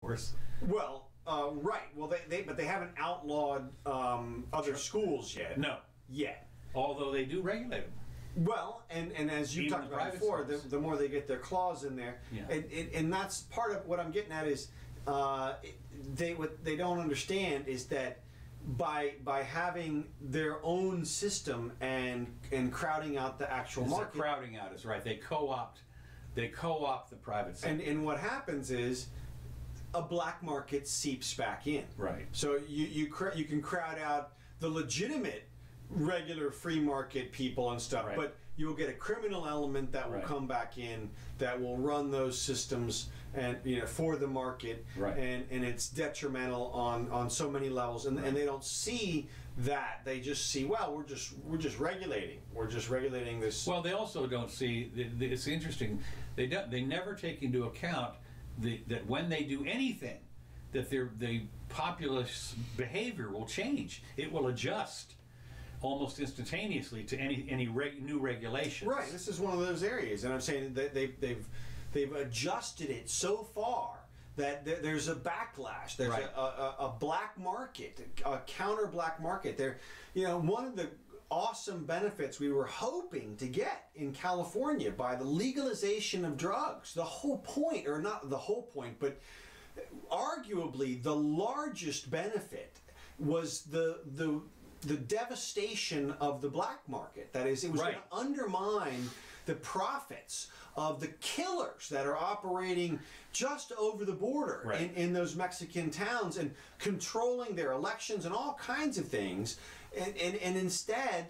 course. Well, right. Well, but they haven't outlawed other schools yet. No. Yet. Although they do regulate them. Well, and as you Even talked about before, the more they get their claws in there, Yeah. and that's part of what I'm getting at is what they don't understand is that by having their own system and crowding out the actual market. Crowding out is right. They co-opt the private sector. And what happens is a black market seeps back in. Right. So you can crowd out the legitimate regular free market people and stuff, right. but you'll get a criminal element that will right. come back in that will run those systems and for the market, right. and it's detrimental on so many levels, and they don't see that. They just see, well, we're just regulating this. Well, they also don't see. It's interesting. They never take into account that when they do anything, that the populace behavior will change. It will adjust almost instantaneously to any new regulations. Right. This is one of those areas, and I'm saying that they've adjusted it so far that there's a backlash. There's right. a black market, a counter black market. There, one of the awesome benefits we were hoping to get in California by the legalization of drugs. The whole point, or not the whole point, but arguably the largest benefit was the devastation of the black market. That is, it was right. going to undermine the profits of the killers that are operating just over the border right. in those Mexican towns and controlling their elections and all kinds of things. And instead,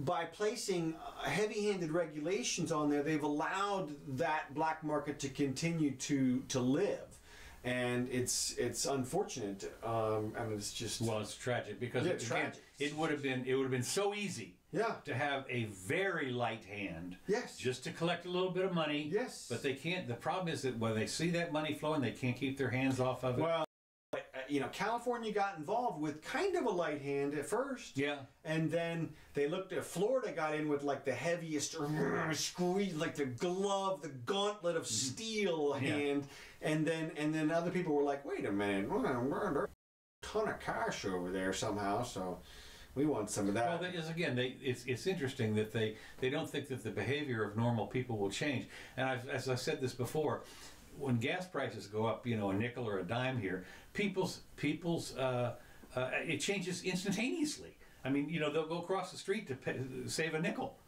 by placing heavy-handed regulations on there, they've allowed that black market to continue to live. And it's unfortunate. I mean, it's just it's tragic because tragic. It would have been so easy to have a very light hand, just to collect a little bit of money, but they can't. The problem is that when they see that money flowing, they can't keep their hands off of it. Well, California got involved with kind of a light hand at first. Yeah. And then they looked at Florida, got in with like the heaviest squeeze, like the gauntlet of steel hand. And then other people were like, wait a minute, we're a ton of cash over there somehow, so we want some of that. Well, it's interesting that they don't think that the behavior of normal people will change. And as I said this before, when gas prices go up, a nickel or a dime here, people's it changes instantaneously. I mean, they'll go across the street to save a nickel.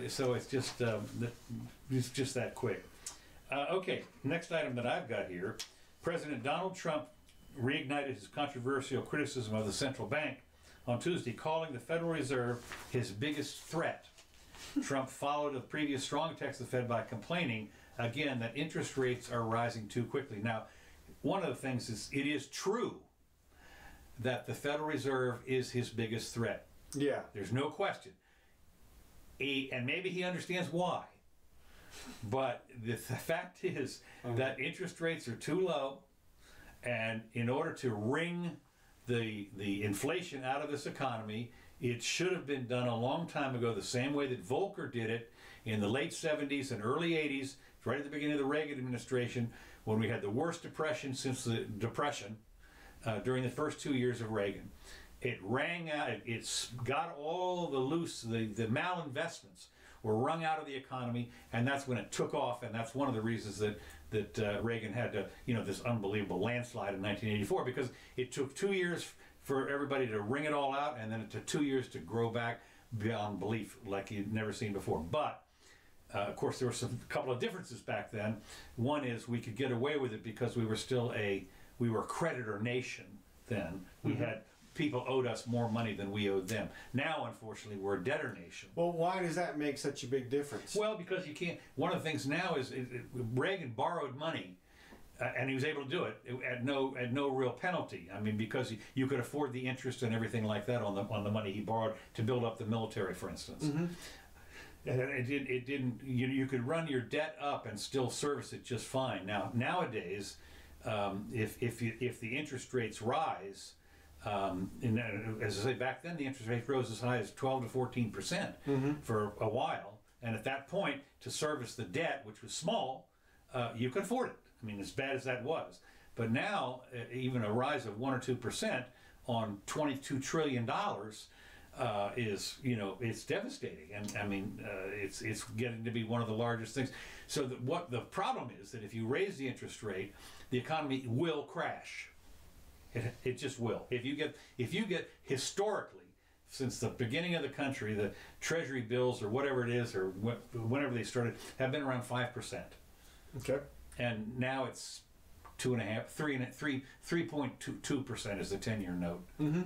So it's just that quick. Okay, next item that I've got here: President Donald Trump reignited his controversial criticism of the central bank on Tuesday, calling the Federal Reserve his biggest threat. Trump followed a previous strong text of the Fed by complaining again that interest rates are rising too quickly. Now, one of the things is, it is true that the Federal Reserve is his biggest threat. Yeah. There's no question. And maybe he understands why. But the fact is that interest rates are too low, and in order to wring the inflation out of this economy, it should have been done a long time ago, the same way that Volcker did it in the late 70s and early 80s, right at the beginning of the Reagan administration, when we had the worst depression since the Depression, during the first 2 years of Reagan. It rang out, it's got all the malinvestments were wrung out of the economy, and that's when it took off, and that's one of the reasons that Reagan had this unbelievable landslide in 1984, because it took 2 years for everybody to wring it all out, and then it took 2 years to grow back beyond belief like you'd never seen before. But of course, there were a couple of differences back then. One is we could get away with it because we were a creditor nation then. We had people owed us more money than we owed them. Now, unfortunately, we're a debtor nation. Well, why does that make such a big difference? Well, because you can't. One of the things now is Reagan borrowed money, and he was able to do it at no real penalty. I mean, because you could afford the interest and everything like that on the money he borrowed to build up the military, for instance. And it didn't. You could run your debt up and still service it just fine. Nowadays, if the interest rates rise. As I say, back then the interest rate rose as high as 12 to 14% for a while, and at that point, to service the debt, which was small, you could afford it. I mean, as bad as that was. But now, even a rise of 1 or 2% on $22 trillion is, it's devastating. And I mean, it's getting to be one of the largest things. So what the problem is that if you raise the interest rate, the economy will crash. It just will. If you get historically, since the beginning of the country, the treasury bills or whatever it is, or whenever they started, have been around 5%. Okay. And now it's 3.22% is the 10-year note. Mm-hmm.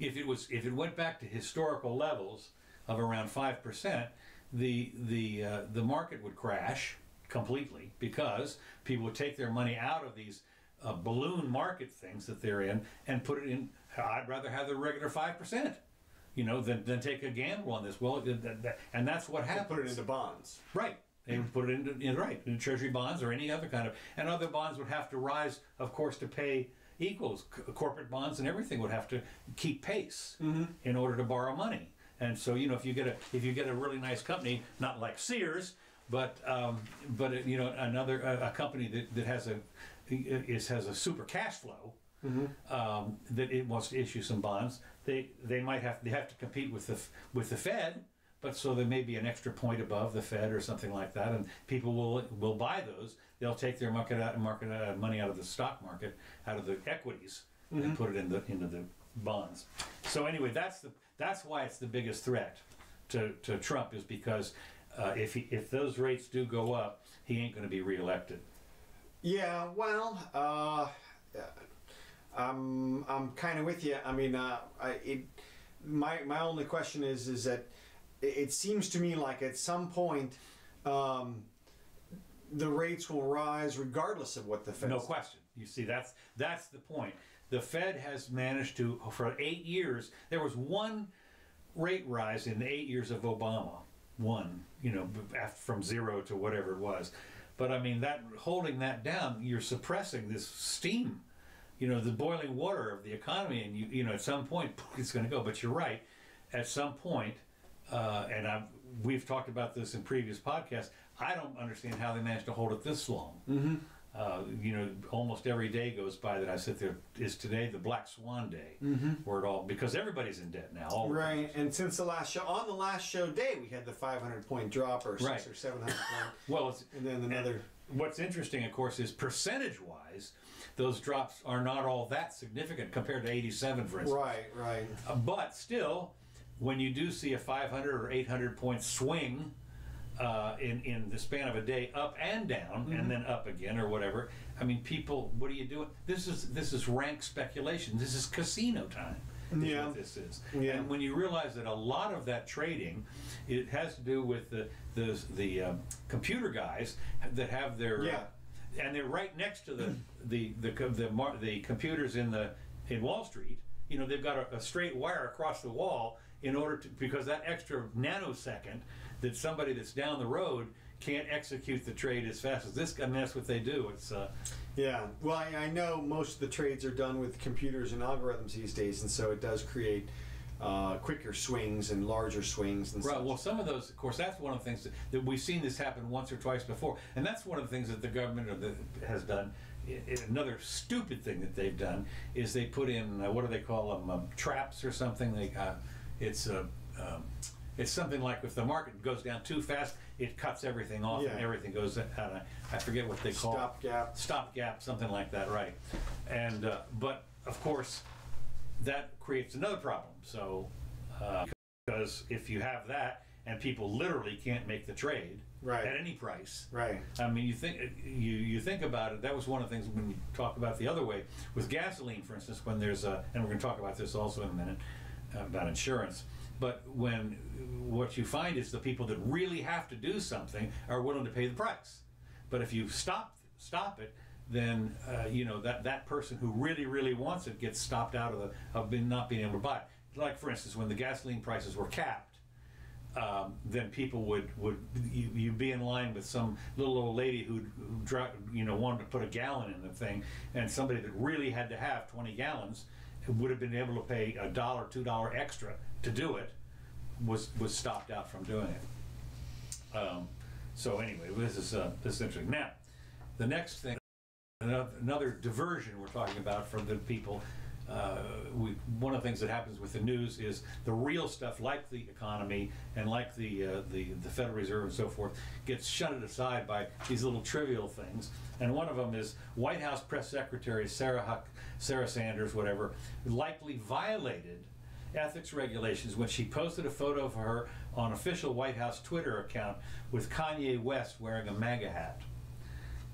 If it went back to historical levels of around 5%, the market would crash completely, because people would take their money out of these balloon market things that they're in and put it in. I'd rather have the regular 5%, than take a gamble on this. Well, and that's what happens. Put it into bonds. Right. They would put it into treasury bonds or any other kind of, and other bonds would have to rise, of course, to pay equals. Corporate bonds and everything would have to keep pace in order to borrow money. And so, if you get a really nice company, not like Sears, but another a company that has a super cash flow, that it wants to issue some bonds, they have to compete with the Fed, but so there may be an extra point above the Fed or something like that, and people will buy those. They'll take their money out of the stock market, out of the equities, and put it into the bonds. So anyway, that's why it's the biggest threat to Trump, is because if those rates do go up, he ain't going to be reelected. Yeah, well, I'm kind of with you. I mean, my only question is that it seems to me like at some point the rates will rise regardless of what the Fed. No question. You see, that's the point. The Fed has managed to, for 8 years, there was one rate rise in the 8 years of Obama. One, from 0 to whatever it was. But I mean, holding that down, you're suppressing this steam, the boiling water of the economy, and at some point it's going to go. But you're right, at some point, and we've talked about this in previous podcasts. I don't understand how they managed to hold it this long. Almost every day goes by that I sit there. Is today the Black Swan day, where it all, because everybody's in debt now. Right, and since the last show day, we had the 500-point drop, or 600 or 700 point. Well, and then another. What's interesting, of course, is percentage-wise, those drops are not all that significant compared to '87, for instance. Right. But still, when you do see a 500 or 800 point swing in the span of a day, up and down, and then up again, or whatever. I mean, people, what are you doing? This is rank speculation. This is casino time. Is what this is. Yeah. And when you realize that a lot of that trading, it has to do with the computer guys that have their and they're right next to the computers in Wall Street. They've got a straight wire across the wall because that extra nanosecond that somebody that's down the road can't execute the trade as fast as this guy. I mean, that's what they do. It's Well, I know most of the trades are done with computers and algorithms these days, and so it does create quicker swings and larger swings and right. Such. Well, some of those, of course, that's one of the things that we've seen this happen once or twice before, and that's one of the things that the government has done. Another stupid thing that they've done is they put in what do they call them, traps or something. It's something like if the market goes down too fast, it cuts everything off and everything goes out. I forget what they call stopgap, something like that, right? And but of course, that creates another problem. So because if you have that and people literally can't make the trade at any price, right? I mean, you think about it. That was one of the things when you talk about the other way with gasoline, for instance, when there's and we're going to talk about this also in a minute about insurance. But when what you find is the people that really have to do something are willing to pay the price. But if you stop it, then that person who really wants it gets stopped out of not being able to buy it. Like for instance, when the gasoline prices were capped, then people would you'd be in line with some little old lady who wanted to put a gallon in the thing, and somebody that really had to have 20 gallons would have been able to pay $1, $2 extra to do it, was stopped out from doing it. So anyway, this is interesting. Now, the next thing. Another diversion we're talking about from the people. One of the things that happens with the news is the real stuff, like the economy and like the Federal Reserve and so forth, gets shunted aside by these little trivial things. And one of them is White House Press Secretary Sarah Sanders, whatever, likely violated ethics regulations when she posted a photo of her on official White House Twitter account with Kanye West wearing a MAGA hat.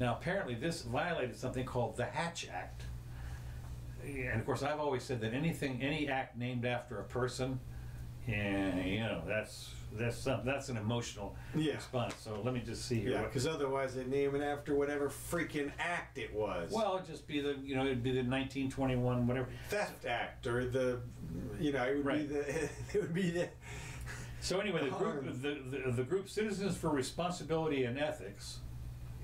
Now, apparently this violated something called the Hatch Act. And of course, I've always said that any act named after a person, that's an emotional response. So let me just see here. Yeah, because otherwise they name it after whatever freaking act it was. Well, it'd just be it'd be the 1921 whatever Theft Act, or it would be the. So anyway, the group Citizens for Responsibility and Ethics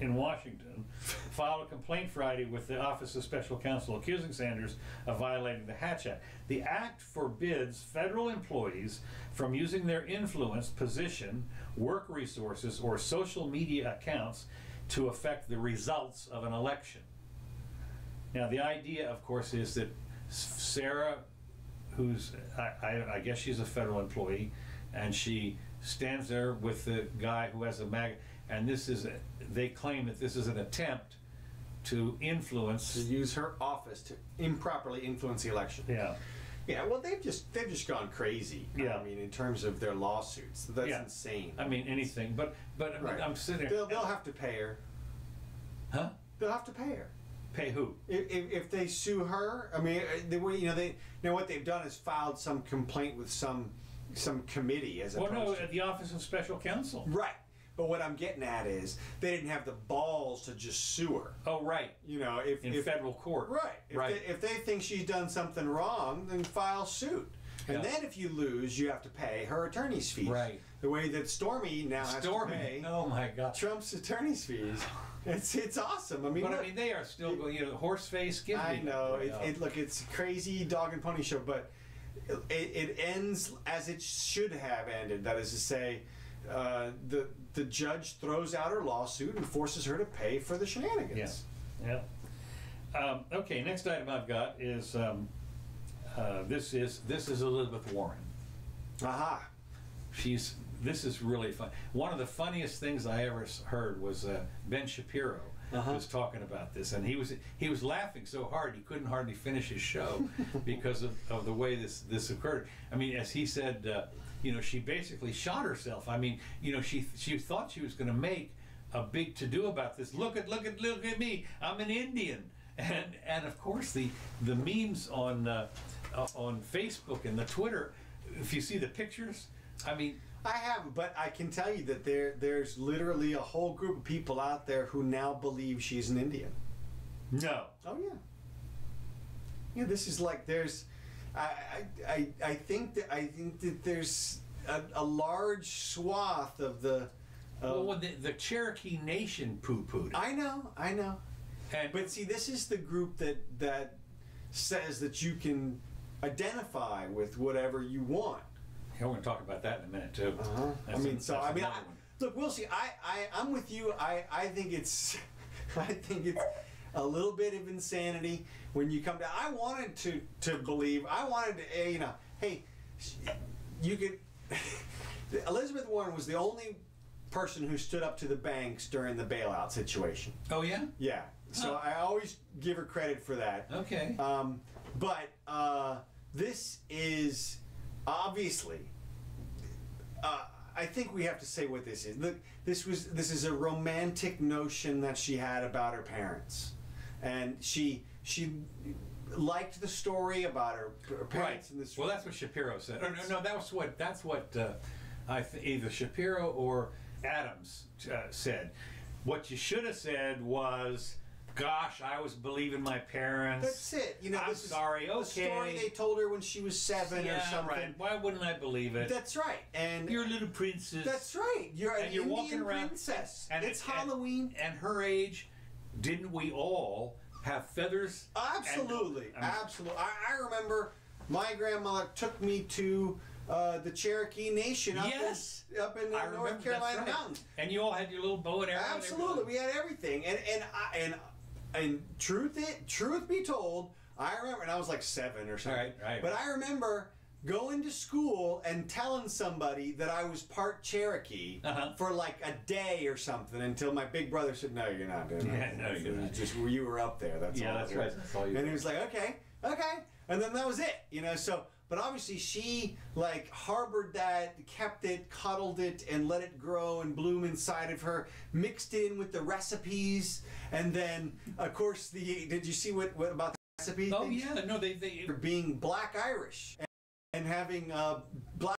in Washington filed a complaint Friday with the Office of Special Counsel accusing Sanders of violating the Hatch Act. The act forbids federal employees from using their influence, position, work resources, or social media accounts to affect the results of an election. Now, the idea, of course, is that Sarah, who's, I guess she's a federal employee, and she stands there with the guy who has a MAGA, and they claim that this is an attempt to influence. To use her office to improperly influence the election. Yeah. Yeah, well, they've just gone crazy. Yeah. I mean, in terms of their lawsuits, that's insane. I mean, anything, but right. I'm sitting there. They'll have to pay her. Huh? They'll have to pay her. Pay who? If they sue her, I mean, what they've done is filed some complaint with some committee as opposed at the Office of Special Counsel. Right. But what I'm getting at is they didn't have the balls to just sue her. Oh, right. In federal court. Right. If they think she's done something wrong, then file suit. And then if you lose, you have to pay her attorney's fees. Right. The way that Stormy now has to pay. Oh my God. Trump's attorney's fees. It's awesome. I mean, but they are still going. Horse face. Give me. I know. It's a crazy dog and pony show, but it ends as it should have ended. That is to say, the judge throws out her lawsuit and forces her to pay for the shenanigans. Yeah. Okay. Next item I've got is this is Elizabeth Warren. Aha. This is really fun. One of the funniest things I ever heard was Ben Shapiro was talking about this, and he was laughing so hard he couldn't hardly finish his show because of the way this occurred. I mean, as he said, she basically shot herself. I mean, she thought she was going to make a big to-do about this. Look at me, I'm an Indian, and of course the memes on Facebook and the Twitter. If you see the pictures, I mean. I have, but I can tell you that there's literally a whole group of people out there who now believe she's an Indian. No. Oh yeah. Yeah, this is like there's. I think that there's a large swath of the. Well, the Cherokee Nation poo-pooed. I know. But see, this is the group that says that you can identify with whatever you want. Yeah, we're going to talk about that in a minute too. Look, we'll see. I'm with you. I think it's a little bit of insanity when you come down. I wanted to believe. I wanted to, hey, you could. Elizabeth Warren was the only person who stood up to the banks during the bailout situation. Oh yeah. Yeah. So I always give her credit for that. Okay. But this is. Obviously, I think we have to say what this is. Look, this is a romantic notion that she had about her parents, and she liked the story about her parents. Right. Well, that's what Shapiro said. No, that's what either Shapiro or Adams said. What you should have said was, gosh, I was believing my parents. That's it. I'm sorry. Okay. A story they told her when she was 7 or something. Right. Why wouldn't I believe it? That's right. And you're a little princess. That's right. You're an Indian walking around, princess. And it's Halloween. And her age, didn't we all have feathers? Absolutely. Absolutely. I remember my grandmother took me to the Cherokee Nation up in the North Carolina mountains. And you all had your little bow and arrow. Absolutely. We had everything. And And truth be told, I remember, and I was like 7 or something. Right. But I remember going to school and telling somebody that I was part Cherokee for like a day or something until my big brother said, "No, you're not doing that. Yeah, no, you're not. Just you were up there. That's all. That's right. That's all you. And he was like, okay, and then that was it. So. But obviously she like harbored that, kept it, cuddled it, and let it grow and bloom inside of her, mixed it in with the recipes, and then of course did you see what about the recipe? Oh yeah, no, they being Black Irish and having black